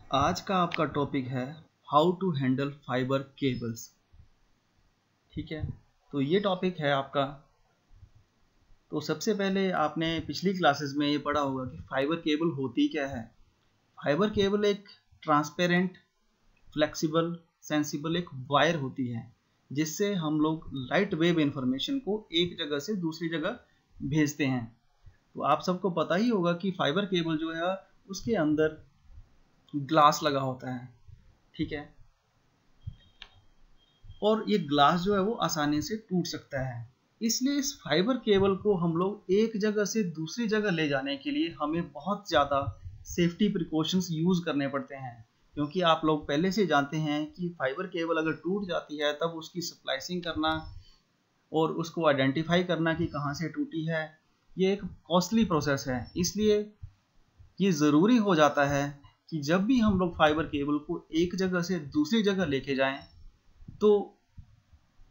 आज का आपका टॉपिक है how to handle fiber cables. ठीक है, तो ये टॉपिक है आपका। तो सबसे पहले आपने पिछली क्लासेस में ये पढ़ा होगा कि फाइबर केबल होती क्या है। फाइबर केबल एक ट्रांसपेरेंट, फ्लेक्सिबल, सेंसिबल एक वायर होती है जिससे हम लोग लाइट वेव इंफॉर्मेशन को एक जगह से दूसरी जगह भेजते हैं। तो आप सबको पता ही होगा कि फाइबर केबल जो है उसके अंदर ग्लास लगा होता है। ठीक है, और ये ग्लास जो है वो आसानी से टूट सकता है। इसलिए इस फाइबर केबल को हम लोग एक जगह से दूसरी जगह ले जाने के लिए हमें बहुत ज़्यादा सेफ्टी प्रिकॉशंस यूज़ करने पड़ते हैं, क्योंकि आप लोग पहले से जानते हैं कि फाइबर केबल अगर टूट जाती है तब उसकी स्प्लाइसिंग करना और उसको आइडेंटिफाई करना कि कहाँ से टूटी है, ये एक कॉस्टली प्रोसेस है। इसलिए ये ज़रूरी हो जाता है कि जब भी हम लोग फाइबर केबल को एक जगह से दूसरी जगह लेके जाएं तो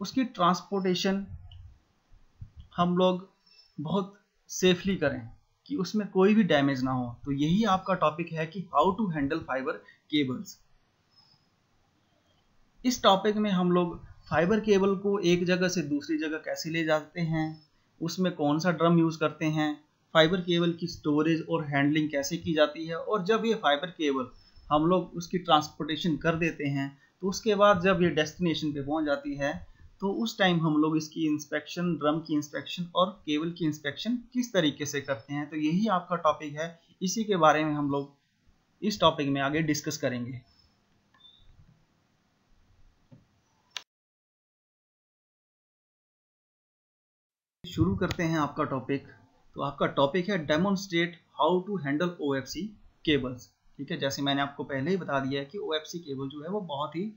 उसकी ट्रांसपोर्टेशन हम लोग बहुत सेफली करें कि उसमें कोई भी डैमेज ना हो। तो यही आपका टॉपिक है कि how to handle fiber cables. इस टॉपिक में हम लोग फाइबर केबल को एक जगह से दूसरी जगह कैसे ले जाते हैं, उसमें कौन सा ड्रम यूज़ करते हैं, फाइबर केबल की स्टोरेज और हैंडलिंग कैसे की जाती है, और जब ये फाइबर केबल हम लोग उसकी ट्रांसपोर्टेशन कर देते हैं तो उसके बाद जब ये डेस्टिनेशन पे पहुंच जाती है तो उस टाइम हम लोग इसकी इंस्पेक्शन, ड्रम की इंस्पेक्शन और केबल की इंस्पेक्शन किस तरीके से करते हैं। तो यही आपका टॉपिक है, इसी के बारे में हम लोग इस टॉपिक में आगे डिस्कस करेंगे। शुरू करते हैं आपका टॉपिक। तो आपका टॉपिक है demonstrate how to handle OFC cables. ठीक है, जैसे मैंने आपको पहले ही बता दिया है कि OFC केबल जो है वो बहुत ही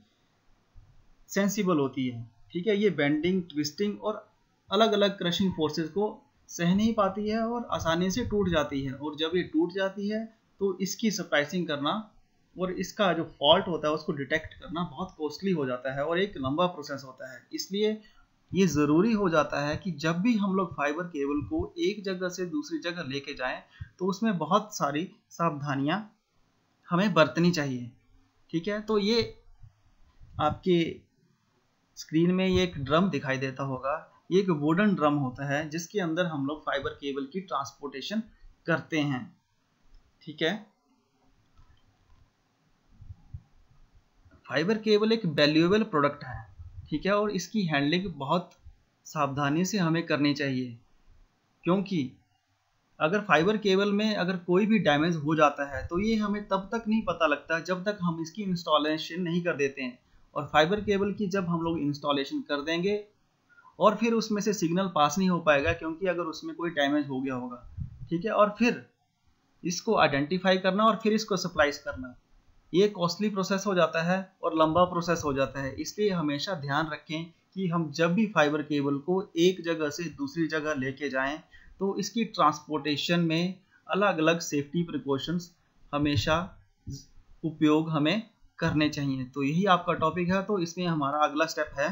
सेंसिबल होती है। ठीक है, ये बेंडिंग, ट्विस्टिंग और अलग अलग क्रशिंग फोर्सेस को सह नहीं पाती है और आसानी से टूट जाती है। और जब ये टूट जाती है तो इसकी स्प्लाइसिंग करना और इसका जो फॉल्ट होता है उसको डिटेक्ट करना बहुत कॉस्टली हो जाता है और एक लंबा प्रोसेस होता है। इसलिए ये ज़रूरी हो जाता है कि जब भी हम लोग फाइबर केबल को एक जगह से दूसरी जगह लेके जाएं तो उसमें बहुत सारी सावधानियां हमें बरतनी चाहिए। ठीक है, तो ये आपके स्क्रीन में ये एक ड्रम दिखाई देता होगा। ये एक वुडन ड्रम होता है जिसके अंदर हम लोग फाइबर केबल की ट्रांसपोर्टेशन करते हैं। ठीक है, फाइबर केबल एक वैल्यूएबल प्रोडक्ट है। ठीक है, और इसकी हैंडलिंग बहुत सावधानी से हमें करनी चाहिए, क्योंकि अगर फाइबर केबल में अगर कोई भी डैमेज हो जाता है तो ये हमें तब तक नहीं पता लगता जब तक हम इसकी इंस्टॉलेशन नहीं कर देते हैं। और फाइबर केबल की जब हम लोग इंस्टॉलेशन कर देंगे और फिर उसमें से सिग्नल पास नहीं हो पाएगा, क्योंकि अगर उसमें कोई डैमेज हो गया होगा। ठीक है, और फिर इसको आइडेंटिफाई करना और फिर इसको सप्लाइज करना, ये कॉस्टली प्रोसेस हो जाता है और लंबा प्रोसेस हो जाता है। इसलिए हमेशा ध्यान रखें कि हम जब भी फाइबर केबल को एक जगह से दूसरी जगह लेके जाएं तो इसकी ट्रांसपोर्टेशन में अलग अलग सेफ्टी प्रिकॉशंस हमेशा उपयोग हमें करने चाहिए। तो यही आपका टॉपिक है। तो इसमें हमारा अगला स्टेप है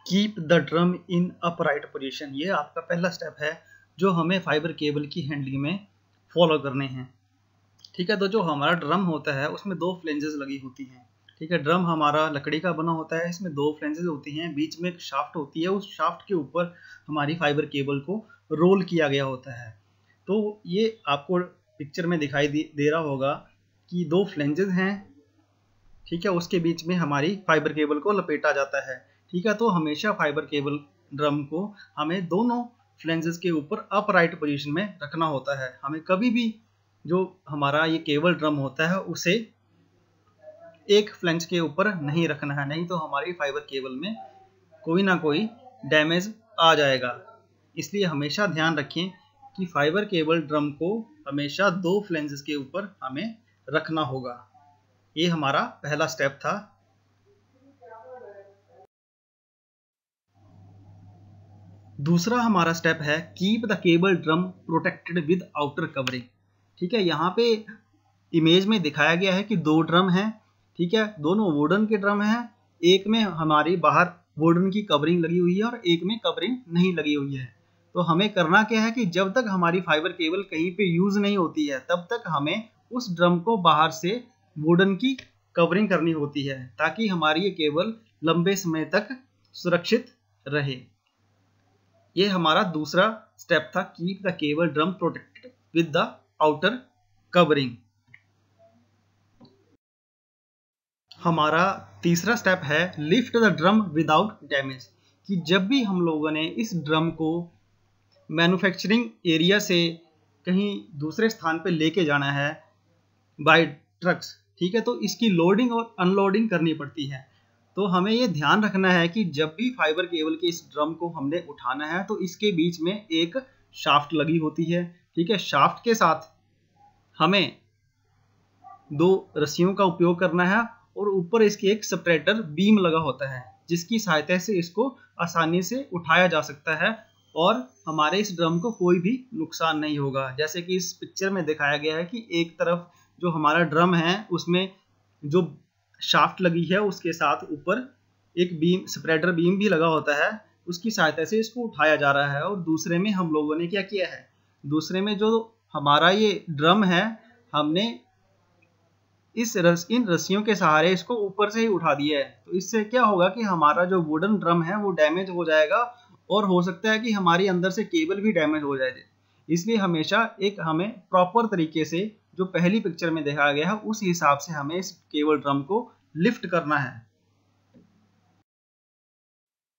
keep the drum in upright position. ये आपका पहला स्टेप है जो हमें फाइबर केबल की हैंडलिंग में फॉलो करने हैं। ठीक है, तो जो हमारा ड्रम होता है उसमें दो फ्लेंजेस लगी होती हैं। ठीक है, ड्रम हमारा लकड़ी का बना होता है, इसमें दो फ्लेंजेस होती हैं, बीच में एक शाफ्ट होती है, उस शाफ्ट के ऊपर हमारी फाइबर केबल को रोल किया गया होता है। तो ये आपको पिक्चर में दिखाई दे रहा होगा कि दो फ्लेंजेस हैं। ठीक है, उसके बीच में हमारी फाइबर केबल को लपेटा जाता है। ठीक है, तो हमेशा फाइबर केबल ड्रम को हमें दोनों फ्लेंजेस के ऊपर अपराइट पोजीशन में रखना होता है। हमें कभी भी जो हमारा ये केबल ड्रम होता है उसे एक फ्लेंज के ऊपर नहीं रखना है, नहीं तो हमारी फाइबर केबल में कोई ना कोई डैमेज आ जाएगा। इसलिए हमेशा ध्यान रखें कि फाइबर केबल ड्रम को हमेशा दो फ्लेंजेस के ऊपर हमें रखना होगा। ये हमारा पहला स्टेप था। दूसरा हमारा स्टेप है keep the cable drum protected with outer covering. ठीक है, यहाँ पे इमेज में दिखाया गया है कि दो ड्रम हैं। ठीक है, दोनों वुडन के ड्रम हैं। एक में हमारी बाहर वुडन की कवरिंग लगी हुई है और एक में कवरिंग नहीं लगी हुई है। तो हमें करना क्या है कि जब तक हमारी फाइबर केबल कहीं पे यूज नहीं होती है तब तक हमें उस ड्रम को बाहर से वुडन की कवरिंग करनी होती है, ताकि हमारी ये केबल लंबे समय तक सुरक्षित रहे। ये हमारा दूसरा स्टेप था, keep the cable drum protected with the outer covering. हमारा तीसरा स्टेप है lift the drum without damage, कि जब भी हम लोगों ने इस ड्रम को मैन्युफैक्चरिंग एरिया से कहीं दूसरे स्थान पे लेके जाना है बाय ट्रक्स, ठीक है, तो इसकी लोडिंग और अनलोडिंग करनी पड़ती है। तो हमें ये ध्यान रखना है कि जब भी फाइबर केबल के इस ड्रम को हमने उठाना है तो इसके बीच में एक शाफ्ट लगी होती है, ठीक है। शाफ्ट के साथ हमें 2 रस्सियों का उपयोग करना है और ऊपर इसके एक सेपरेटर बीम लगा होता है, जिसकी सहायता से इसको आसानी से उठाया जा सकता है और हमारे इस ड्रम को कोई भी नुकसान नहीं होगा। जैसे कि इस पिक्चर में दिखाया गया है कि एक तरफ जो हमारा ड्रम है उसमें जो शाफ्ट लगी है उसके साथ ऊपर एक बीम, सेपरेटर बीम भी लगा होता है, उसकी सहायता से इसको उठाया जा रहा है। और दूसरे में हम लोगों ने क्या किया है, दूसरे में जो हमारा ये ड्रम है हमने इन रस्सियों के सहारे इसको ऊपर से ही उठा दिया है। तो इससे क्या होगा कि हमारा जो वुडन ड्रम है वो डैमेज हो जाएगा और हो सकता है कि हमारी अंदर से केबल भी डैमेज हो जाए। इसलिए हमेशा हमें प्रॉपर तरीके से जो पहली पिक्चर में दिखाया गया है उस हिसाब से हमें इस केबल ड्रम को लिफ्ट करना है।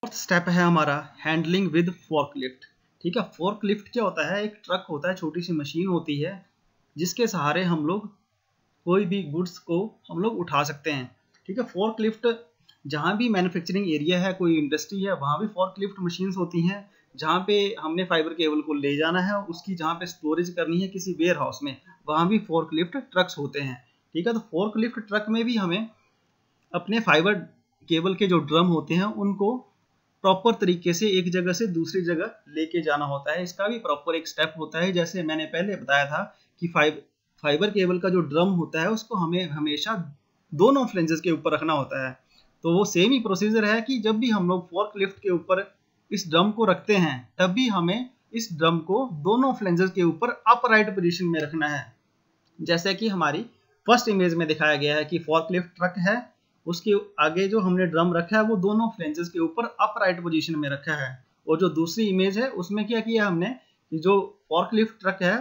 फोर्थ स्टेप है हमारा हैंडलिंग विद फोर्कलिफ्ट, ठीक है। फोर्कलिफ्ट क्या होता है, एक ट्रक होता है, छोटी सी मशीन होती है जिसके सहारे हम लोग कोई भी गुड्स को हम लोग उठा सकते हैं, ठीक है। फोर्कलिफ्ट जहाँ भी मैन्युफैक्चरिंग एरिया है, कोई इंडस्ट्री है, वहाँ भी फोर्कलिफ्ट मशीन्स होती हैं। जहाँ पे हमने फाइबर केबल को ले जाना है, उसकी जहाँ पे स्टोरेज करनी है किसी वेयर हाउस में, वहाँ भी फोर्कलिफ्ट ट्रक्स होते हैं, ठीक है। तो फोर्कलिफ्ट ट्रक में भी हमें अपने फाइबर केबल के जो ड्रम होते हैं उनको प्रॉपर तरीके से एक जगह से दूसरी जगह लेके जाना होता है। इसका भी प्रॉपर एक स्टेप होता है। जैसे मैंने पहले बताया था कि फाइबर केबल का जो ड्रम होता है उसको हमें हमेशा दोनों फ्लेंजेस के ऊपर रखना होता है। तो वो सेम ही प्रोसीजर है कि जब भी हम लोग फोर्कलिफ्ट के ऊपर इस ड्रम को रखते हैं तब भी हमें इस ड्रम को दोनों फ्लेंजेस के ऊपर अपराइट पोजीशन में रखना है। जैसे कि हमारी फर्स्ट इमेज में दिखाया गया है कि फोर्कलिफ्ट ट्रक है, उसके आगे जो हमने ड्रम रखा है वो दोनों फ्लेंजेस के ऊपर अपराइट पोजीशन में रखा है। और जो दूसरी इमेज है उसमें क्या किया हमने कि जो फोर्कलिफ्ट ट्रक है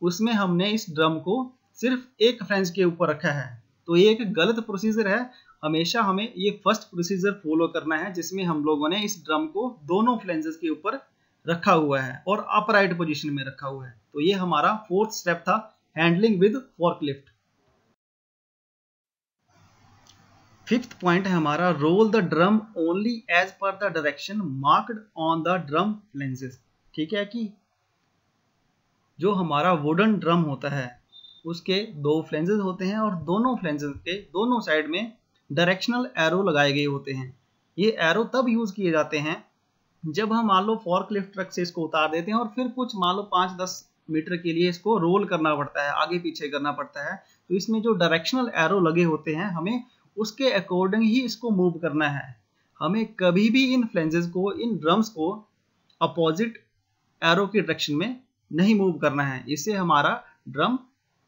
उसमें हमने इस ड्रम को सिर्फ एक फ्लेंज के ऊपर रखा है। तो ये एक गलत प्रोसीजर है। हमेशा हमें ये फर्स्ट प्रोसीजर फॉलो करना है जिसमें हम लोगों ने इस ड्रम को दोनों फ्लेंजेस के ऊपर रखा हुआ है और अपराइट पोजीशन में रखा हुआ है। तो ये हमारा फोर्थ स्टेप था, handling with forklift. Fifth point है हमारा roll the drum only as per the direction marked on the drum flanges, ठीक है। कि जो हमारा वुडन ड्रम होता है उसके 2 फ्लेंजेस होते हैं और दोनों फ्लेंजेस के दोनों साइड में डायरेक्शनल एरो लगाए गए होते हैं। ये एरो तब यूज किए जाते हैं जब हम मान लो फोर्कलिफ्ट ट्रक से इसको उतार देते हैं और फिर कुछ मान लो 5-10 मीटर के लिए इसको रोल करना पड़ता है, आगे पीछे करना पड़ता है। तो इसमें जो डायरेक्शनल एरो लगे होते हैं हमें उसके अकॉर्डिंग ही इसको मूव करना है। हमें कभी भी इन फ्लेंजेस को, इन ड्रम्स को अपोजिट एरो की डायरेक्शन में नहीं मूव करना है। इससे हमारा ड्रम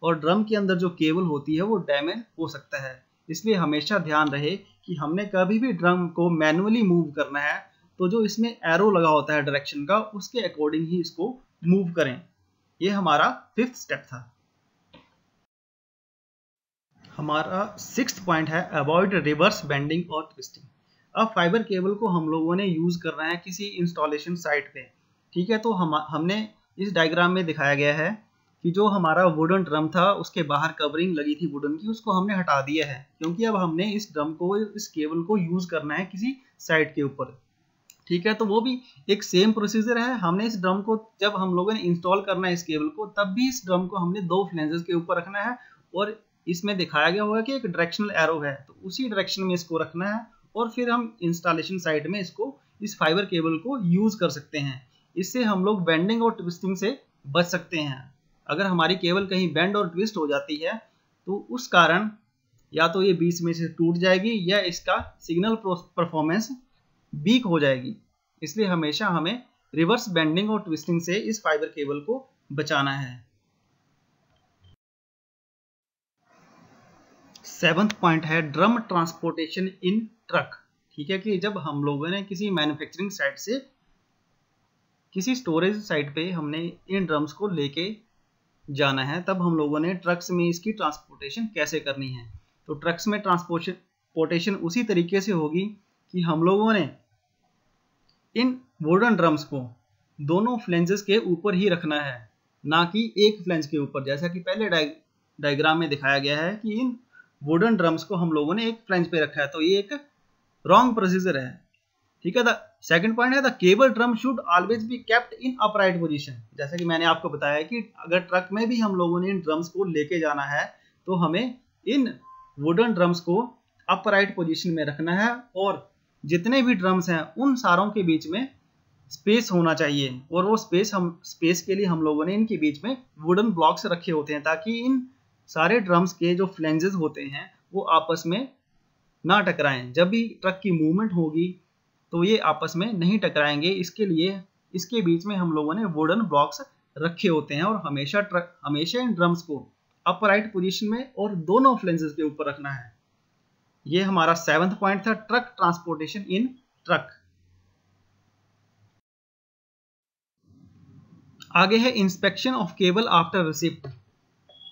और ड्रम के अंदर जो केबल होती है वो डैमेज हो सकता है। इसलिए हमेशा ध्यान रहे कि हमने कभी भी ड्रम को मैनुअली मूव करना है तो जो इसमें एरो लगा होता है डायरेक्शन का उसके अकॉर्डिंग ही इसको मूव करें। ये हमारा 5th स्टेप था। हमारा 6th पॉइंट है अवॉइड रिवर्स बेंडिंग और ट्विस्टिंग। अब फाइबर केबल को हम लोगों ने यूज करना है किसी इंस्टॉलेशन साइट पे, ठीक है। तो हमने इस डायग्राम में दिखाया गया है कि जो हमारा वुडन ड्रम था उसके बाहर कवरिंग लगी थी वुडन की, उसको हमने हटा दिया है क्योंकि अब हमने इस ड्रम को, इस केबल को यूज करना है किसी साइट के ऊपर, ठीक है। तो वो भी एक सेम प्रोसीजर है। हमने इस ड्रम को जब हम लोगों ने इंस्टॉल करना है इस केबल को, तब भी इस ड्रम को हमने 2 फ्लेंजेस के ऊपर रखना है और इसमें दिखाया गया होगा कि एक डायरेक्शनल एरो है, तो उसी डायरेक्शन में इसको रखना है और फिर हम इंस्टॉलेशन साइट में इसको, इस फाइबर केबल को यूज कर सकते हैं। इससे हम लोग बेंडिंग और ट्विस्टिंग से बच सकते हैं। अगर हमारी केबल कहीं बेंड और ट्विस्ट हो जाती है तो उस कारण या तो ये बीच में से टूट जाएगी या इसका सिग्नल परफॉर्मेंस वीक हो जाएगी। इसलिए हमेशा हमें रिवर्स बेंडिंग और ट्विस्टिंग से इस फाइबर केबल को बचाना है। 7th पॉइंट है ड्रम ट्रांसपोर्टेशन इन ट्रक। ठीक है कि जब हम लोगों ने किसी मैन्युफैक्चरिंग साइट से किसी स्टोरेज साइट पे हमने इन ड्रम्स को लेके जाना है, तब हम लोगों ने ट्रक्स में इसकी ट्रांसपोर्टेशन कैसे करनी है। तो ट्रक्स में ट्रांसपोर्टेशन उसी तरीके से होगी कि हम लोगों ने इन वुडन ड्रम्स को दोनों फ्लेंजेस के ऊपर ही रखना है, ना कि एक फ्लेंज के ऊपर, जैसा कि पहले डायग्राम में दिखाया गया है कि इन वुडन ड्रम्स को हम लोगों ने एक फ्लेंज पे रखा है। तो ये एक रॉन्ग प्रोसीजर है। ठीक है। द सेकंड पॉइंट है the cable drum should always be kept in upright position. जैसा कि मैंने आपको बताया कि अगर ट्रक में भी हम लोगों ने इन ड्रम्स को लेके जाना है तो हमें इन वुडन ड्रम्स को अपराइट पोजीशन में रखना है, और जितने भी ड्रम्स हैं उन सारों के बीच में स्पेस होना चाहिए, और वो स्पेस के लिए हम लोगों ने इनके बीच में वुडन ब्लॉक्स रखे होते हैं, ताकि इन सारे ड्रम्स के जो फ्लेंजेस होते हैं वो आपस में ना टकराएं। जब भी ट्रक की मूवमेंट होगी तो ये आपस में नहीं टकराएंगे, इसके लिए इसके बीच में हम लोगों ने वुडन ब्लॉक्स रखे होते हैं, और हमेशा इन ड्रम्स को अपराइट पोजीशन में और दोनों फ्लेंजेस के ऊपर रखना है। ये हमारा 7th पॉइंट था, ट्रक ट्रांसपोर्टेशन इन ट्रक। आगे है inspection of cable after receipt.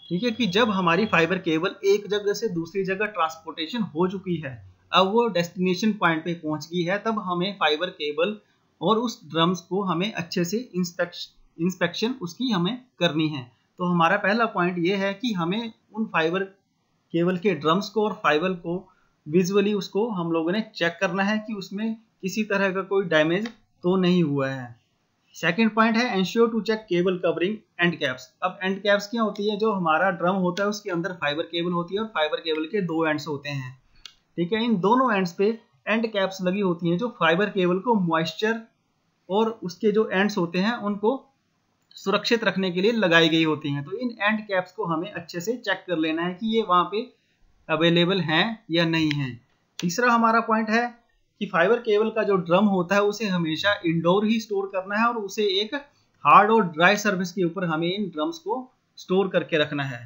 ठीक है कि जब हमारी फाइबर केबल एक जगह से दूसरी जगह ट्रांसपोर्टेशन हो चुकी है, अब वो डेस्टिनेशन पॉइंट पे पहुंच गई है, तब हमें फाइबर केबल और उस ड्रम्स को हमें अच्छे से इंस्पेक्शन उसकी हमें करनी है। तो हमारा पहला पॉइंट ये है कि हमें उन फाइबर केबल के ड्रम्स को और फाइबर को विजुअली उसको हम लोगों ने चेक करना है कि उसमें किसी तरह का कोई डैमेज तो नहीं हुआ है। सेकंड पॉइंट है ensure to check cable covering and caps. अब एंड कैप्स क्या होती है, जो हमारा ड्रम होता है उसके अंदर फाइबर केबल होती है और फाइबर केबल के दो एंड्स होते हैं। ठीक है, इन दोनों एंड्स पे एंड कैप्स लगी होती हैं जो फाइबर केबल को मॉइस्चर और उसके जो एंड्स होते हैं उनको सुरक्षित रखने के लिए लगाई गई होती हैं। तो इन एंड कैप्स को हमें अच्छे से चेक कर लेना है कि ये वहां पे अवेलेबल हैं या नहीं है। तीसरा हमारा पॉइंट है कि फाइबर केबल का जो ड्रम होता है उसे हमेशा इंडोर ही स्टोर करना है, और उसे एक हार्ड और ड्राई सरफेस के ऊपर हमें इन ड्रम्स को स्टोर करके रखना है।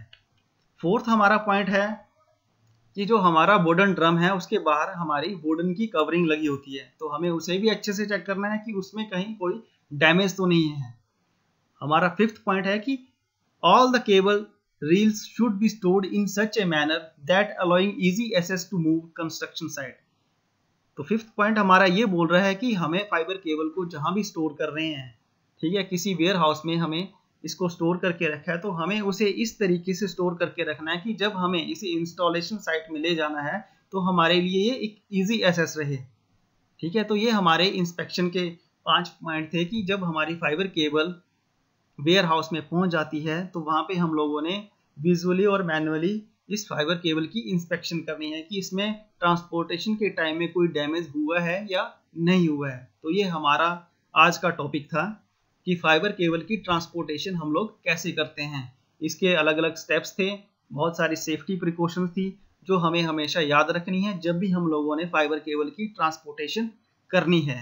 फोर्थ हमारा पॉइंट है कि जो हमारा वुडन ड्रम है उसके बाहर हमारी वुडन की कवरिंग लगी होती है, तो हमें उसे भी अच्छे से चेक करना है कि उसमें कहीं कोई डैमेज तो नहीं है। हमारा फिफ्थ पॉइंट है कि all the cable reels should be stored in such a manner that allowing easy access to move construction site. तो फिफ्थ पॉइंट हमारा ये बोल रहा है कि हमें फाइबर केबल को जहां भी स्टोर कर रहे हैं, ठीक है, किसी वेयर हाउस में हमें इसको स्टोर करके रखा है, तो हमें उसे इस तरीके से स्टोर करके रखना है कि जब हमें इसे इंस्टॉलेशन साइट में ले जाना है तो हमारे लिए ये एक इजी एक्सेस रहे। ठीक है, तो ये हमारे इंस्पेक्शन के 5 पॉइंट थे कि जब हमारी फाइबर केबल वेयर हाउस में पहुंच जाती है तो वहां पे हम लोगों ने विजुअली और मैनुअली इस फाइबर केबल की इंस्पेक्शन करनी है कि इसमें ट्रांसपोर्टेशन के टाइम में कोई डैमेज हुआ है या नहीं हुआ है। तो ये हमारा आज का टॉपिक था कि फाइबर केबल की ट्रांसपोर्टेशन हम लोग कैसे करते हैं। इसके अलग अलग स्टेप्स थे, बहुत सारी सेफ्टी प्रिकॉशंस थी जो हमें हमेशा याद रखनी है जब भी हम लोगों ने फाइबर केबल की ट्रांसपोर्टेशन करनी है।